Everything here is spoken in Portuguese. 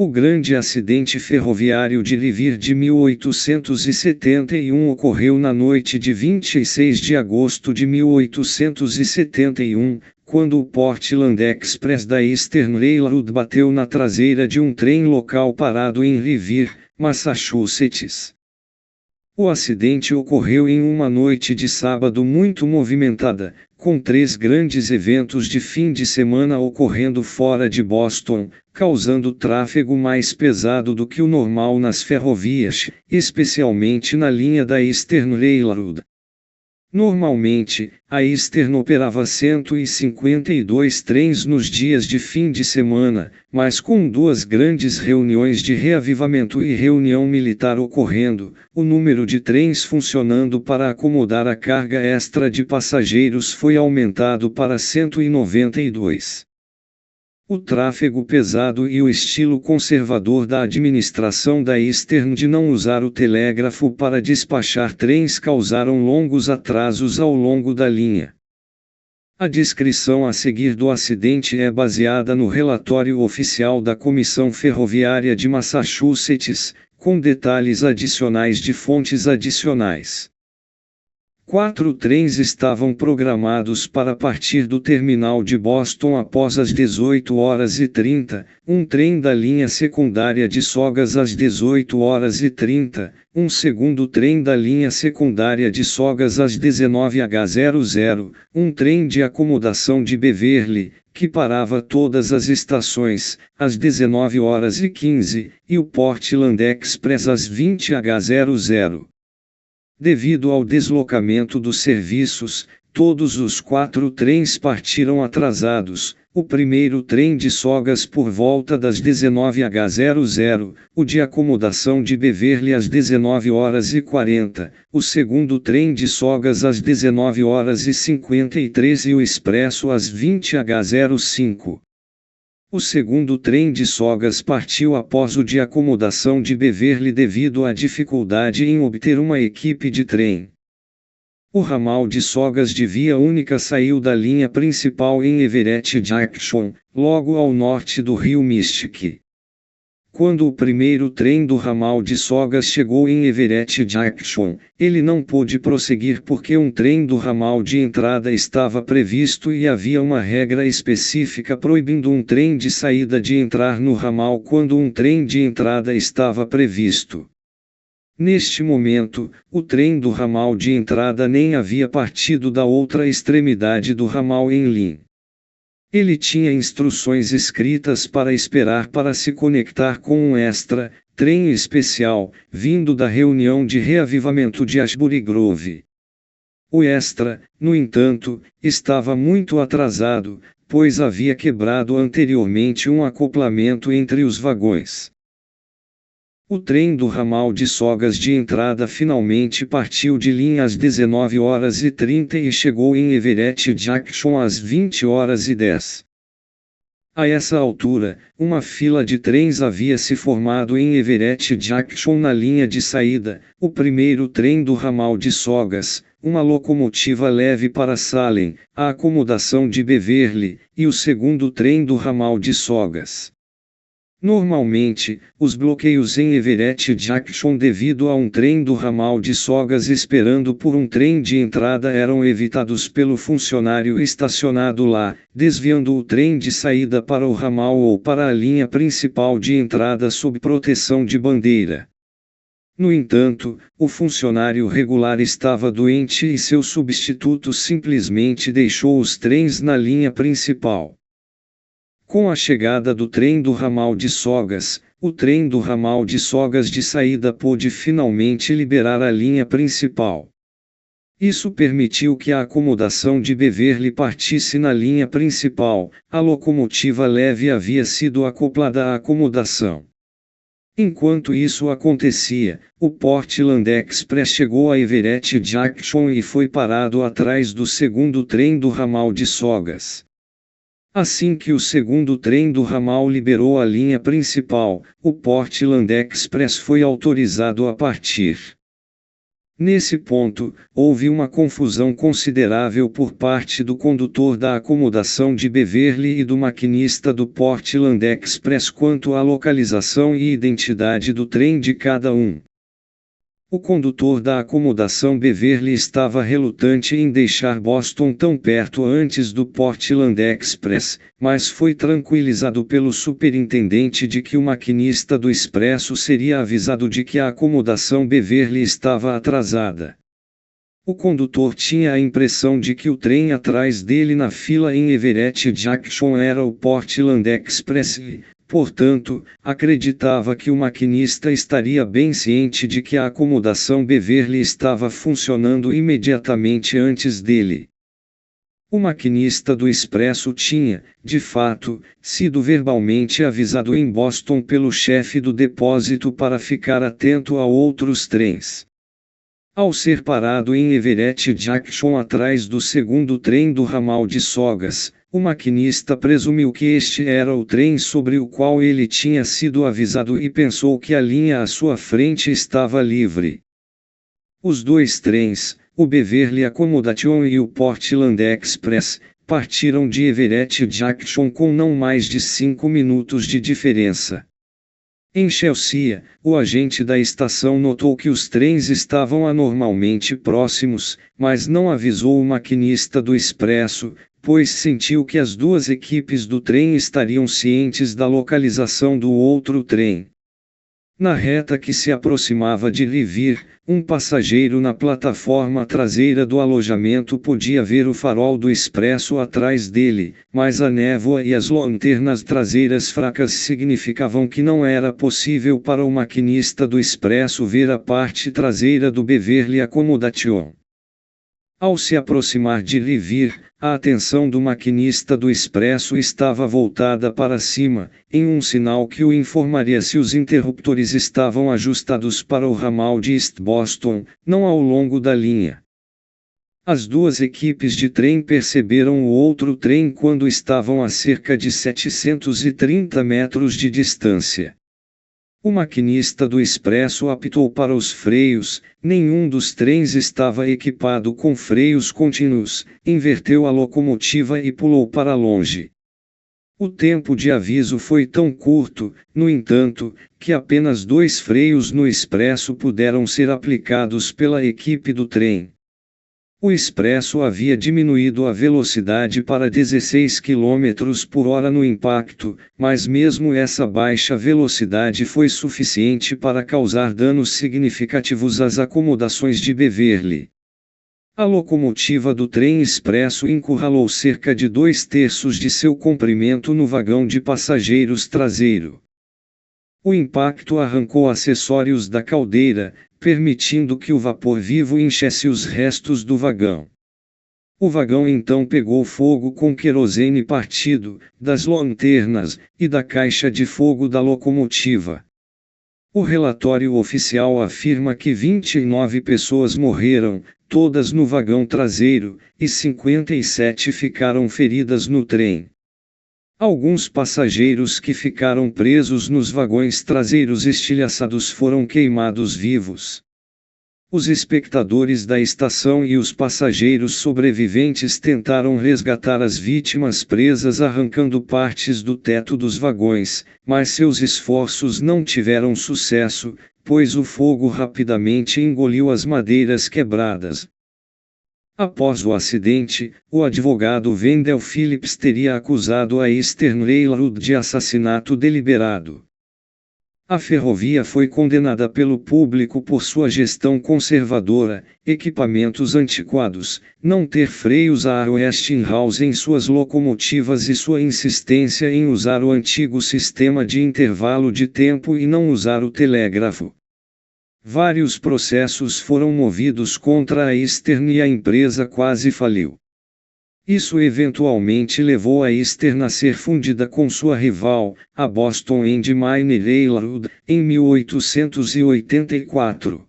O grande acidente ferroviário de Rivir de 1871 ocorreu na noite de 26 de agosto de 1871, quando o Portland Express da Eastern Railroad bateu na traseira de um trem local parado em Rivir, Massachusetts. O acidente ocorreu em uma noite de sábado muito movimentada, com 3 grandes eventos de fim de semana ocorrendo fora de Boston, causando tráfego mais pesado do que o normal nas ferrovias, especialmente na linha da Eastern Railroad. Normalmente, a Eastern operava 152 trens nos dias de fim de semana, mas com 2 grandes reuniões de reavivamento e reunião militar ocorrendo, o número de trens funcionando para acomodar a carga extra de passageiros foi aumentado para 192. O tráfego pesado e o estilo conservador da administração da Eastern de não usar o telégrafo para despachar trens causaram longos atrasos ao longo da linha. A descrição a seguir do acidente é baseada no relatório oficial da Comissão Ferroviária de Massachusetts, com detalhes adicionais de fontes adicionais. 4 trens estavam programados para partir do terminal de Boston após as 18h30, um trem da linha secundária de Saugus às 18h30, um segundo trem da linha secundária de Saugus às 19h00, um trem de acomodação de Beverly, que parava todas as estações, às 19h15, e o Portland Express às 20h00. Devido ao deslocamento dos serviços, todos os 4 trens partiram atrasados, o primeiro trem de Saugus por volta das 19h00, o de acomodação de Beverly às 19h40, o segundo trem de Saugus às 19h53 e o expresso às 20h05. O segundo trem de Saugus partiu após o de acomodação de Beverly devido à dificuldade em obter uma equipe de trem. O ramal de Saugus de via única saiu da linha principal em Everett Junction, logo ao norte do rio Mystic. Quando o primeiro trem do ramal de Saugus chegou em Everett Junction, ele não pôde prosseguir porque um trem do ramal de entrada estava previsto e havia uma regra específica proibindo um trem de saída de entrar no ramal quando um trem de entrada estava previsto. Neste momento, o trem do ramal de entrada nem havia partido da outra extremidade do ramal em Lynn. Ele tinha instruções escritas para esperar para se conectar com um extra, trem especial, vindo da reunião de reavivamento de Ashbury Grove. O extra, no entanto, estava muito atrasado, pois havia quebrado anteriormente um acoplamento entre os vagões. O trem do ramal de Saugus de entrada finalmente partiu de linha às 19h30 e chegou em Everett Junction às 20h10. A essa altura, uma fila de trens havia se formado em Everett Junction na linha de saída, o primeiro trem do ramal de Saugus, uma locomotiva leve para Salem, a acomodação de Beverly, e o segundo trem do ramal de Saugus. Normalmente, os bloqueios em Everett Junction devido a um trem do ramal de Saugus esperando por um trem de entrada eram evitados pelo funcionário estacionado lá, desviando o trem de saída para o ramal ou para a linha principal de entrada sob proteção de bandeira. No entanto, o funcionário regular estava doente e seu substituto simplesmente deixou os trens na linha principal. Com a chegada do trem do ramal de Saugus, o trem do ramal de Saugus de saída pôde finalmente liberar a linha principal. Isso permitiu que a acomodação de Beverly partisse na linha principal, a locomotiva leve havia sido acoplada à acomodação. Enquanto isso acontecia, o Portland Express chegou a Everett Junction e foi parado atrás do segundo trem do ramal de Saugus. Assim que o segundo trem do ramal liberou a linha principal, o Portland Express foi autorizado a partir. Nesse ponto, houve uma confusão considerável por parte do condutor da acomodação de Beverly e do maquinista do Portland Express quanto à localização e identidade do trem de cada um. O condutor da acomodação Beverly estava relutante em deixar Boston tão perto antes do Portland Express, mas foi tranquilizado pelo superintendente de que o maquinista do Expresso seria avisado de que a acomodação Beverly estava atrasada. O condutor tinha a impressão de que o trem atrás dele na fila em Everett Junction era o Portland Express e, portanto, acreditava que o maquinista estaria bem ciente de que a acomodação Beverly estava funcionando imediatamente antes dele. O maquinista do Expresso tinha, de fato, sido verbalmente avisado em Boston pelo chefe do depósito para ficar atento a outros trens. Ao ser parado em Everett Junction atrás do segundo trem do ramal de Saugus, o maquinista presumiu que este era o trem sobre o qual ele tinha sido avisado e pensou que a linha à sua frente estava livre. Os dois trens, o Beverly Accommodation e o Portland Express, partiram de Everett Junction com não mais de 5 minutos de diferença. Em Chelsea, o agente da estação notou que os trens estavam anormalmente próximos, mas não avisou o maquinista do Expresso, pois sentiu que as duas equipes do trem estariam cientes da localização do outro trem. Na reta que se aproximava de Revere, um passageiro na plataforma traseira do alojamento podia ver o farol do Expresso atrás dele, mas a névoa e as lanternas traseiras fracas significavam que não era possível para o maquinista do Expresso ver a parte traseira do Beverly Accommodation. Ao se aproximar de Revere, a atenção do maquinista do Expresso estava voltada para cima, em um sinal que o informaria se os interruptores estavam ajustados para o ramal de East Boston, não ao longo da linha. As duas equipes de trem perceberam o outro trem quando estavam a cerca de 730 metros de distância. O maquinista do Expresso apitou para os freios, nenhum dos trens estava equipado com freios contínuos, inverteu a locomotiva e pulou para longe. O tempo de aviso foi tão curto, no entanto, que apenas 2 freios no Expresso puderam ser aplicados pela equipe do trem. O Expresso havia diminuído a velocidade para 16 km por hora no impacto, mas mesmo essa baixa velocidade foi suficiente para causar danos significativos às acomodações de Beverly. A locomotiva do trem expresso encurralou cerca de 2/3 de seu comprimento no vagão de passageiros traseiro. O impacto arrancou acessórios da caldeira, permitindo que o vapor vivo enchesse os restos do vagão. O vagão então pegou fogo com querosene partido, das lanternas, e da caixa de fogo da locomotiva. O relatório oficial afirma que 29 pessoas morreram, todas no vagão traseiro, e 57 ficaram feridas no trem. Alguns passageiros que ficaram presos nos vagões traseiros estilhaçados foram queimados vivos. Os espectadores da estação e os passageiros sobreviventes tentaram resgatar as vítimas presas arrancando partes do teto dos vagões, mas seus esforços não tiveram sucesso, pois o fogo rapidamente engoliu as madeiras quebradas. Após o acidente, o advogado Wendell Phillips teria acusado a Eastern Railroad de assassinato deliberado. A ferrovia foi condenada pelo público por sua gestão conservadora, equipamentos antiquados, não ter freios a Westinghouse em suas locomotivas e sua insistência em usar o antigo sistema de intervalo de tempo e não usar o telégrafo. Vários processos foram movidos contra a Eastern e a empresa quase faliu. Isso eventualmente levou a Eastern a ser fundida com sua rival, a Boston and Maine Railroad, em 1884.